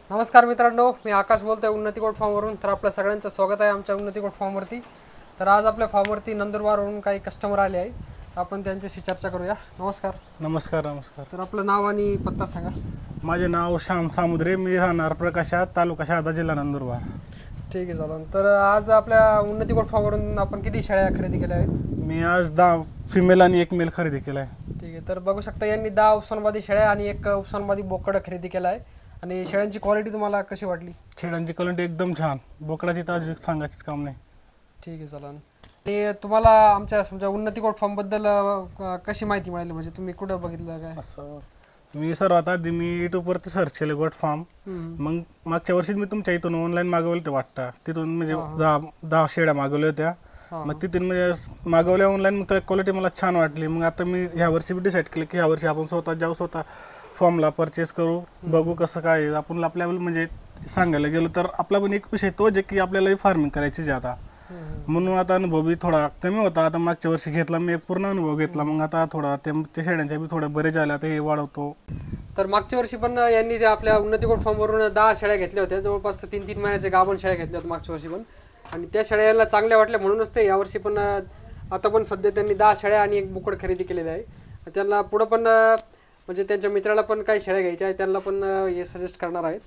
नमस्कार मित्रांनो, मी आकाश बोलतोय उन्नती गोट फार्मवरून. तर आपलं सगळ्यांचं स्वागत आहे आमच्या उन्नती गोट फार्मवरती. तर आज आपल्या फार्मवरती नंदुरबारवरून काही कस्टमर आले आहे. आपण त्यांच्याशी चर्चा करूया. नमस्कार. नमस्कार नमस्कार. तर आपलं नाव आणि पत्ता सांगा. माझे नाव श्याम सामुद्रे, मी राहणार प्रकाशात, तालुका शहादा, जिल्हा नंदुरबार. ठीक आहे, चालेल. तर आज आपल्या उन्नती गोट फार्मवरून आपण किती शेळ्या खरेदी केल्या आहेत? मी आज 10 फिमेल आणि 1 मेल खरेदी केला आहे. ठीक आहे. तर बघू शकता यांनी 10 उस्मानाबादी शेळ्या आणि 1 उस्मानाबादी बोकड खरेदी केला आहे. आणि शेळ्यांची क्वालिटी तुम्हाला कशी वाटली? शेळ्यांची क्वालिटी एकदम छान, बोकडाची ताजी सांगायचं काम नाही. ठीक आहे, चालेल. आणि तुम्हाला आमच्या समजा उन्नती गोट फार्मबद्दल कशी माहिती मिळाली, म्हणजे तुम्ही कुठं बघितलं काय? असं मी सर्वात आधी मी यूट्यूबवरती सर्च केले गोट फार्म. मग मागच्या वर्षी मी तुमच्या इथून ऑनलाईन मागवलं ते वाटतं, तिथून म्हणजे 10 शेळ्या मागवल्या होत्या. मग तिथून म्हणजे मागवल्या ऑनलाईन, मग क्वालिटी मला छान वाटली. मग आता मी ह्या वर्षी डिसाईड केलं की ह्या वर्षी आपण स्वतः जाऊ, स्वतः फॉर्मला परचेस करू, बघू कसं काय आहे. आपण आपल्याला म्हणजे सांगायला गेलो तर आपला पण एक विषय तोच आहे की आपल्याला फार्मिंग करायची आहे आता. म्हणून आता अनुभव बी थोडा कमी होता. आता मागच्या वर्षी घेतला मी, एक पूर्ण अनुभव घेतला. मग आता थोडा ते शेळ्यांच्या बी थोडे बरे झाले, आता हे वाढवतो. तर मागच्या वर्षी पण यांनी आपल्या उन्नती गोट फार्मवरून 10 शेळ्या घेतल्या होत्या, जवळपास 3-3 महिन्याचे गाभण शेळ्या घेतल्या होत्या मागच्या वर्षी पण. आणि त्या शेळ्या याला चांगल्या वाटल्या, म्हणूनच ते यावर्षी पण आता पण सध्या त्यांनी 10 शेळ्या आणि 1 बोकड खरेदी केलेलं आहे. त्यांना पुढं पण म्हणजे त्यांच्या मित्राला पण काही शेळ्या घ्यायच्या आहेत, त्यांना पण हे सजेस्ट करणार आहेत.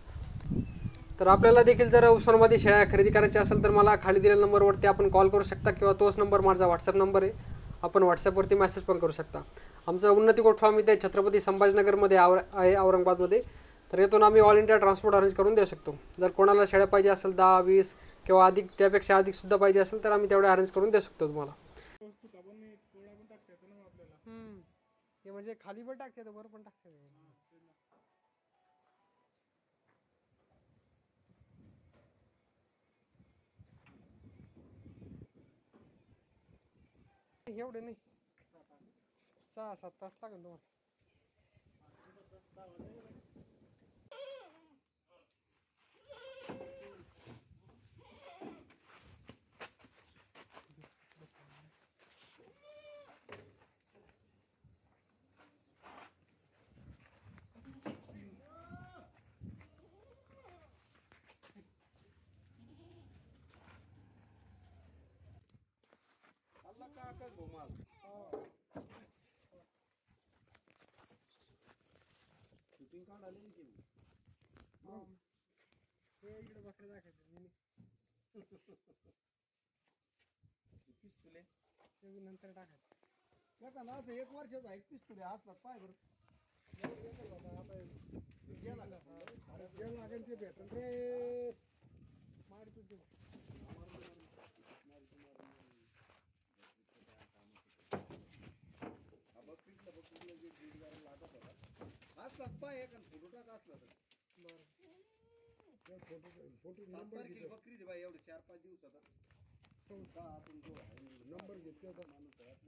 तर आपल्याला देखील जर उस्मानाबादी शेळ्या खरेदी करायची असेल तर मला खाली दिलेल्या नंबरवरती आपण कॉल करू शकता, किंवा तोच नंबर माझा व्हॉट्सअप नंबर आहे. आपण व्हॉट्सअपवरती मेसेज पण करू शकता. आमचं उन्नती गोट फार्म इथे छत्रपती संभाजीनगरमध्ये आहे, औरंगाबादमध्ये. तर येथून आम्ही ऑल इंडिया ट्रान्सपोर्ट अरेंज करून देऊ शकतो. जर कोणाला शेळ्या पाहिजे असेल 10-20 किंवा अधिक, त्यापेक्षा अधिक सुद्धा पाहिजे असेल तर आम्ही तेवढे अरेंज करून देऊ शकतो तुम्हाला. हे म्हणजे खाली पण टाकते, वर पण टाकते. एवढे नाही, 6-7 तास लागेल तुम्हाला. इकडे बकरे दाखवायचे नंतर टाकायचं ना. असं 1 वर्षाचा आहे, 30 तुले असतात पाय बरं. भेटल रे मारतो ते. असलाच पाय एक फोटो टाक असला तर फोटो नंबर बकरी दे बाई, एवढे 4-5 दिवसात नंबर घेतले तर माणूस आहे का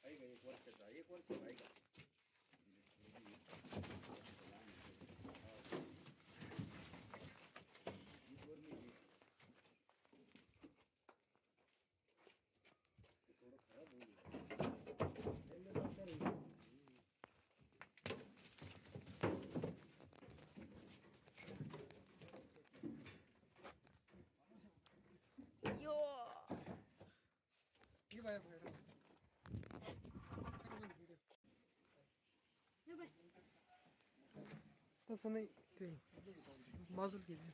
1 वर्षाचा, 1 वर्ष आहे का? तसं नाही, ते बाजूला गेले.